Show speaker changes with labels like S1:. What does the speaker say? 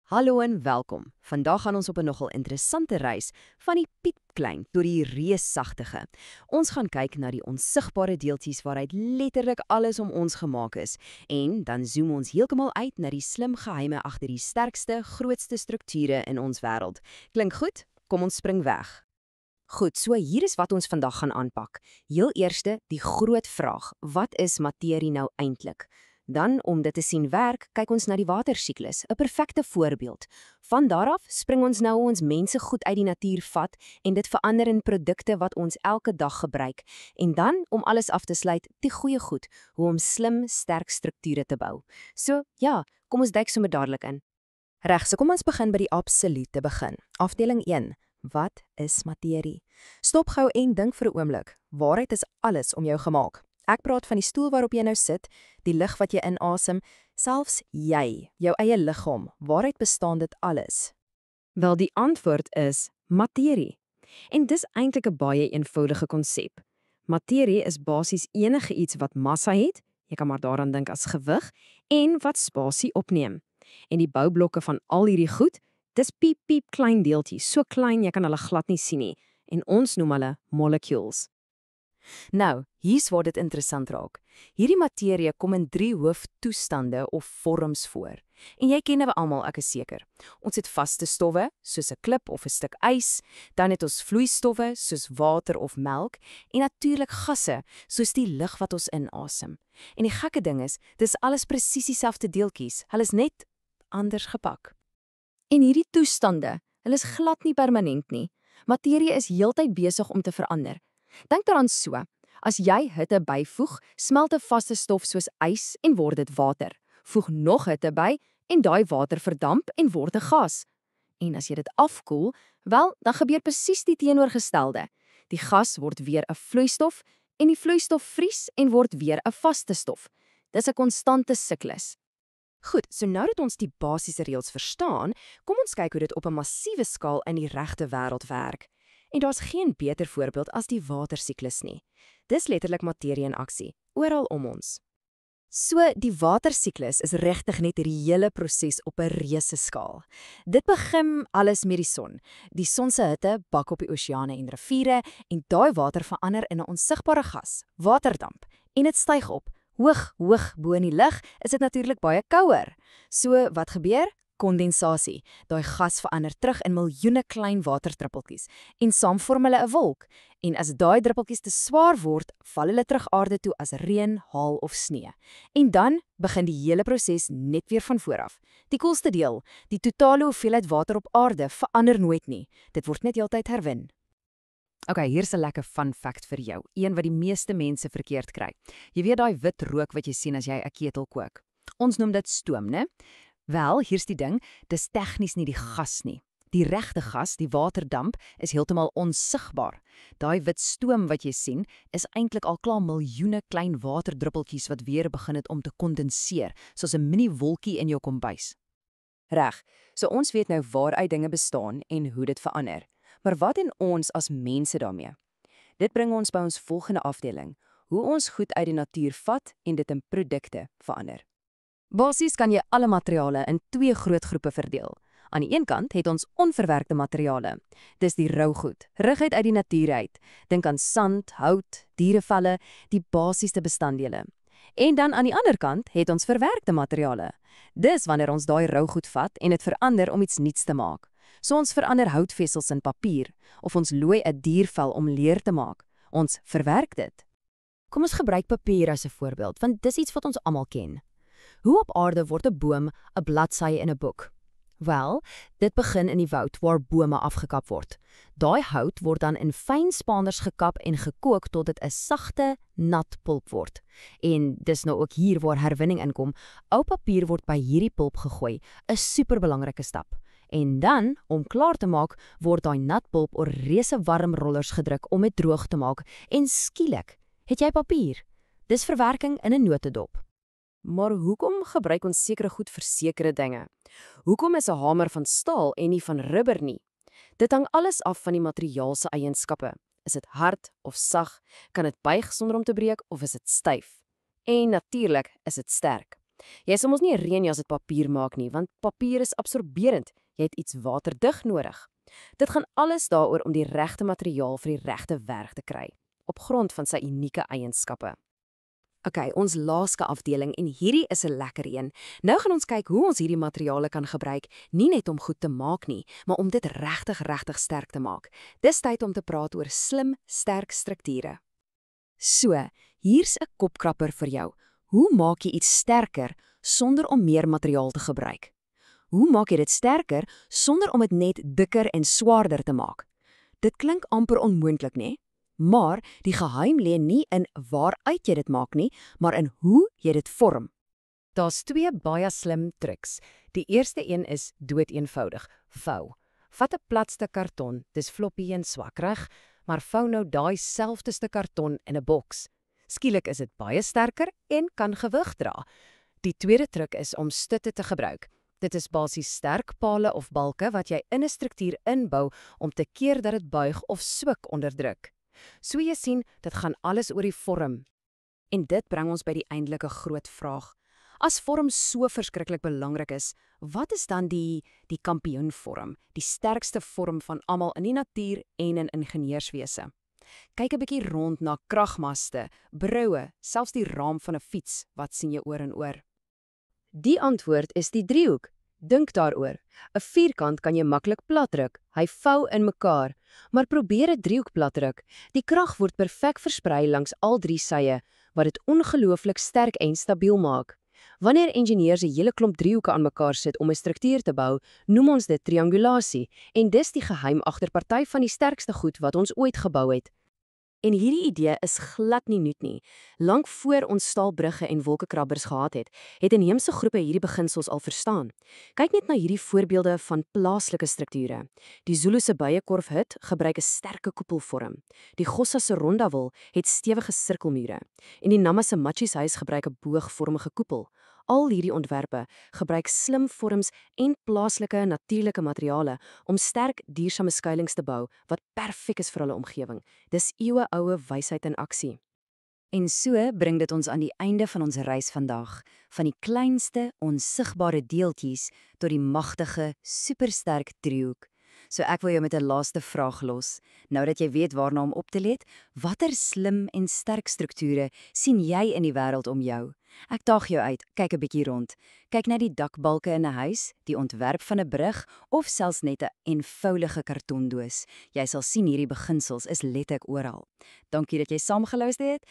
S1: Hallo en welkom. Vandag gaan ons op 'n nogal interessante reis van die piepklein tot die reusagtige. Ons gaan kyk na die onsigbare deeltjies waaruit letterlik alles om ons gemaak is en dan zoom ons heeltemal uit na die slim geheime agter die sterkste, grootste strukture in ons wêreld. Klink goed? Kom ons spring weg. Goed, so hier is wat ons vandag gaan aanpak. Heel eerste, die groot vraag: wat is materie nou eintlik? Dan, om dit te sien werk, kyk ons na die watersiklus, 'n perfekte voorbeeld. Van daar af spring ons nou ons mense goed uit die natuur vat en dit verander in produkte wat ons elke dag gebruik. En dan, om alles af te sluit, die goeie goed, hoe om slim, sterk strukture te bou. So, ja, kom ons duik sommer dadelik in. Reg, so kom ons begin by die absolute begin. Afdeling 1. Wat is materie? Stop gou en dink vir 'n oomblik. Waaruit is alles om jou gemaak? Ek praat van die stoel waarop jy nou sit, die lug wat jy inasem, selfs jy, jou eie liggaam. Waaruit bestaan dit alles? Wel, die antwoord is materie. En dis eintlik 'n baie eenvoudige konsep. Materie is basies enige iets wat massa het, jy kan maar daaraan dink as gewig, en wat spasie opneem. En die boublokke van al hierdie goed, dis piep klein deeltjies, so klein jy kan hulle glad nie sien nie. En ons noem hulle molecules. Nou, hier's waar dit interessant raak. Hierdie materie kom in 3 hooftoestande of vorms voor. En jy ken hulle almal, ek is seker. Ons het vaste stowwe, soos 'n klip of 'n stuk ys, dan het ons vloeistowwe, soos water of melk, en natuurlik gasse, soos die lug wat ons inasem. En die gekke ding is, dis alles presies dieselfde deeltjies, hulle is net anders gepak. En hierdie toestande, hulle is glad nie permanent nie. Materie is heeltyd besig om te verander. Dink daaraan so, as jy hitte byvoeg, smelt 'n vaste stof soos ys en word dit water. Voeg nog hitte by en daai water verdamp en word 'n gas. En as jy dit afkoel, wel, dan gebeur presies die teenoorgestelde. Die gas word weer 'n vloeistof en die vloeistof vries en word weer 'n vaste stof. Dis 'n konstante siklus. Goed, so nou dat ons die basiese reëls verstaan, kom ons kyk hoe dit op 'n massiewe skaal in die regte wêreld werk. En daar's geen beter voorbeeld as die watersiklus nie. Dis letterlik materie in aksie, oral om ons. So, die watersiklus is regtig net hierdie hele proses op 'n reuse skaal. Dit begin alles met die son. Die son se hitte bak op die oseane en riviere en daai water verander in 'n onsigbare gas, waterdamp, en dit styg op. Hoog bo in die lug is dit natuurlik baie kouer. So, wat gebeur? Kondensasie. Daai gas verander terug in miljoene klein waterdruppeltjies en saam vorm hulle 'n wolk. En as daai druppeltjies te swaar word, val hulle terug aarde toe as reën, haal of sneeu. En dan begin die hele proses net weer van voor af. Die coolste deel, die totale hoeveelheid water op aarde verander nooit nie. Dit word net heeltyd herwin. Okay, here's 'n lekker fun fact vir jou, een wat die meeste mense verkeerd kry. Jy weet daai wit rook wat jy sien as jy 'n ketel kook. Ons noem dit stoom, né? Wel, hier's die ding, dis tegnies nie die gas nie. Die regte gas, die waterdamp, is heeltemal onsigbaar. Daai wit stoom wat jy sien, is eintlik al klaar miljoene klein waterdruppeltjies wat weer begin het om te kondenseer, soos 'n mini wolkie in jou kombuis. Reg, so ons weet nou waaruit dinge bestaan en hoe dit verander. Maar wat doen ons as mense daarmee? Dit bring ons by ons volgende afdeling, hoe ons goed uit die natuur vat en dit in produkte verander. Basies kan jy alle materiale in 2 groot groepe verdeel. Aan die een kant het ons onverwerkte materiale. Dis die rou goed, reguit uit die natuur uit. Dink aan sand, hout, dierevelle, die basiese bestanddele. En dan aan die ander kant het ons verwerkte materiale. Dis wanneer ons daai rou goed vat en dit verander om iets nuuts te maak. So ons verander houtvessels in papier, of ons looi 'n diervel om leer te maak. Ons verwerk dit. Kom ons gebruik papier as 'n voorbeeld, want dis iets wat ons almal ken. Hoe op aarde word 'n boom 'n bladsy in 'n boek? Wel, dit begin in die woud waar bome afgekap word. Daai hout word dan in fyn spaanders gekap en gekook tot dit 'n sagte, nat pulp word. En dis nou ook hier waar herwinning inkom. Ou papier word by hierdie pulp gegooi, 'n superbelangrike stap. En dan, om klaar te maak, word daai nat pulp oor reuse warm rollers gedruk om dit droog te maak. En skielik, het jy papier. Dis verwerking in 'n notedop. Maar hoekom gebruik ons sekere goed vir sekere dinge? Hoekom is 'n hamer van staal en nie van rubber nie? Dit hang alles af van die materiaal se eienskappe. Is dit hard of sag? Kan dit buig sonder om te breek of is dit styf? En natuurlik is dit sterk.
S2: Jy sal mos nie 'n reënjas uit papier maak nie, want papier is absorberend. Jy het iets waterdig nodig. Dit gaan alles daaroor om die regte materiaal vir die regte werk te kry, op grond van sy unieke eienskappe.
S1: OK, ons laaste afdeling en hierdie is 'n lekker een. Nou gaan ons kyk hoe ons hierdie materiale kan gebruik, nie net om goed te maak nie, maar om dit regtig sterk te maak. Dis tyd om te praat oor slim, sterk strukture. So, hier's 'n kopkrapper vir jou. Hoe maak jy iets sterker sonder om meer materiaal te gebruik? Hoe maak jy dit sterker sonder om dit net dikker en swaarder te maak? Dit klink amper onmoontlik, né? Maar die geheim lê nie in waaruit jy dit maak nie, maar in hoe jy dit vorm.
S2: Daar's 2 baie slim triks. Die eerste een is doeteenvoudig: vou. Vat 'n plat stuk karton, dis floppy en swakrig, maar vou nou daai selfde stuk karton in 'n boks. Skielik is dit baie sterker en kan gewig dra. Die tweede truc is om stutte te gebruik. Dit is basies sterk pale of balke wat jy in 'n struktuur inbou om te keer dat dit buig of swik onder druk. So jy sien, dit gaan alles oor die vorm.
S1: En dit bring ons by die eintlike groot vraag. As vorm so verskriklik belangrik is, wat is dan die kampioenvorm, die sterkste vorm van almal in die natuur en in ingenieurswese? Kyk 'n bietjie rond na kragmaste, broue, selfs die raam van 'n fiets. Wat sien jy oor en oor?
S2: Die antwoord is die driehoek. Dink daaroor. 'n Vierkant kan jy maklik platdruk, hy vou in mekaar. Maar probeer 'n driehoek platdruk. Die krag word perfek versprei langs al 3 sye, wat dit ongelooflik sterk en stabiel maak. Wanneer ingenieurs 'n hele klomp driehoeke aan mekaar sit om 'n struktuur te bou, noem ons dit triangulasie, en dis die geheim agter party van die sterkste goed wat ons ooit gebou het. En hierdie idee is glad nie nuut nie. Lank voor ons staalbrugge en wolkekrabbers gehad het, het inheemse groepe hierdie beginsels al verstaan. Kyk net na hierdie voorbeelde van plaaslike strukture. Die Zulu se Beyekorfhut gebruik 'n sterke koepelvorm. Die Xhosa se Rondawil het stewige sirkelmure. En die Nama se Matjies huis gebruik 'n boogvormige koepel. Al hierdie ontwerpe gebruik slim vorms en plaaslike natuurlike materiale om sterk, duursame skuilings te bou wat perfek is vir hulle omgewing. Dis eeueoue wysheid in aksie. En so bring dit ons aan die einde van ons reis vandag, van die kleinste, onsigbare deeltjies tot die magtige, supersterk driehoek. So ek wil jou met 'n laaste vraag los. Nou dat jy weet waarna om op te let, watter slim en sterk strukture sien jy in die wêreld om jou? Ek daag jou uit, kyk 'n bietjie rond. Kyk na die dakbalke in 'n huis, die ontwerp van 'n brug of selfs net 'n eenvoudige kartondoos. Jy sal sien hierdie beginsels is letterlik oral. Dankie dat jy saamgeluister het.